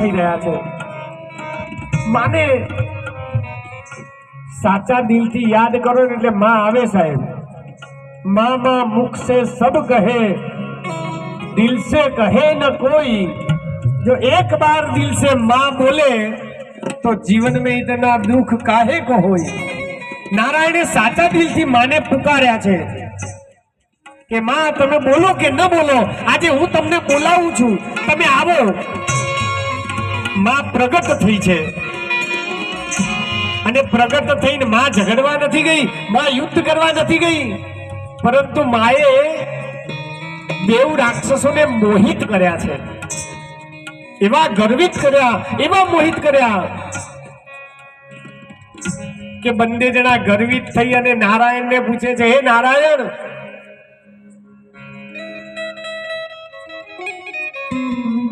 થઈ રહ્યા છે। માને સાચા દિલથી યાદ કરો ને એટલે માં આવે સાહેબ। माँ माँ मुख से सब कहे, दिल से कहे न कोई। जो एक बार दिल से माँ बोले तो जीवन में इतना दुख काहे को होई। नारायणे साचा दिल थी माने पुकार्या छे के माँ तमे बोलो के न बोलो, आज हूँ तमने बोलावुं छुं, तमे आवो। माँ प्रगट थई छे अने प्रगट थईने माँ झगड़वा नथी गई, माँ युद्ध करवा नथी गई, परंतु माए देव राक्षसोने मोहित कर्या छे, एवा गर्वित कर्या, एवा मोहित कर्या के बंदे जना गर्वित थई अने नारायण ने पूछे छे, हे नारायण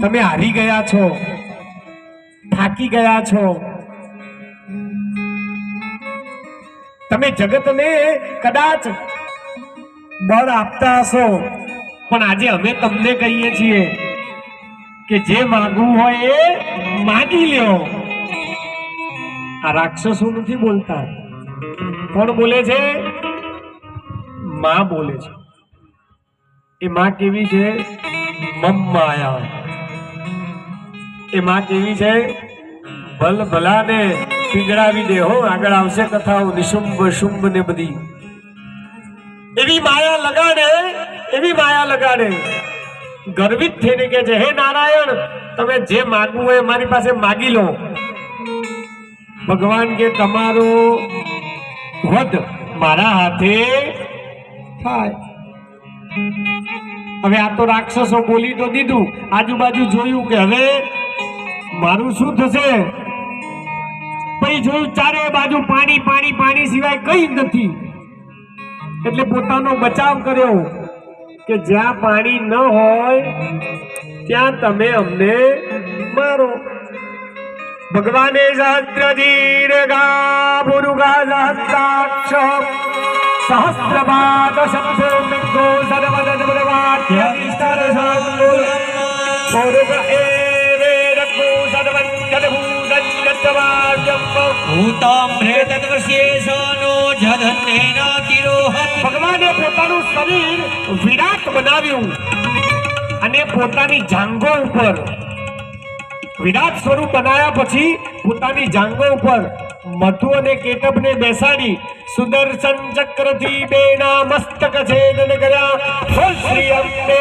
तमे हारी गया छो, थाकी गया छो, तमे जगत ने कदाच बळ आपता हशो, पण आजे अमे तमने कहीए छीए के जे मांगवुं होय ए मांगी ल्यो। आ राक्षसो नथी बोलता, कोण बोले छे? मां बोले छे। ए मां केवी छे? मम माया। ए मां केवी छे? भल भलाने पीगळावी दे हो। आगळ आवशे कथाओ निशुंभ शुंभ ने बधी एवी माया लगाड़े, एवी माया लगाड़े। गर्वित थईने कहे छे, हे नारायण तमे जे मांगवुं होय मारी पासे मांगी लो। भगवान के तमारो वध मारा हाथे थाय। हवे आ तो राक्षसो बोली तो दीधुं, आजुबाजु जोयुं के हवे मारुं शुं थशे। पछी जोयुं चारे बाजु पाणी पाणी पाणी सिवाय कई नथी, એટલે પોતાનો બચાવ કર્યો કે જ્યાં પાણી ન હોય ત્યાં તમે અમને મારો। ભગવાને સહસ્રધીર ગા પુરુગા સહસ્રાક્ષ સહસ્રપાદ શબ્દો મિગો સર્વદ બળવાટ્ય વિસ્તર સંકુલ પુરુગ એવે રઘુ સર્વં જલભૂતં જત્વાજ્યમ ભૂતામ્રેતદ્વશેષનો જધન્નેન તિરોહન। ભગવાને પોતાનું શરીર વિરાટ બનાવ્યું અને પોતાની જાંઘો ઉપર વિરાટ સ્વરૂપ બનાવ્યા પછી પોતાની જાંઘો ઉપર મધુ અને કેટબને બેસાડી સુદર્શન ચક્રથી બેના મસ્તક છેદન કર્યા। શ્રી અંબે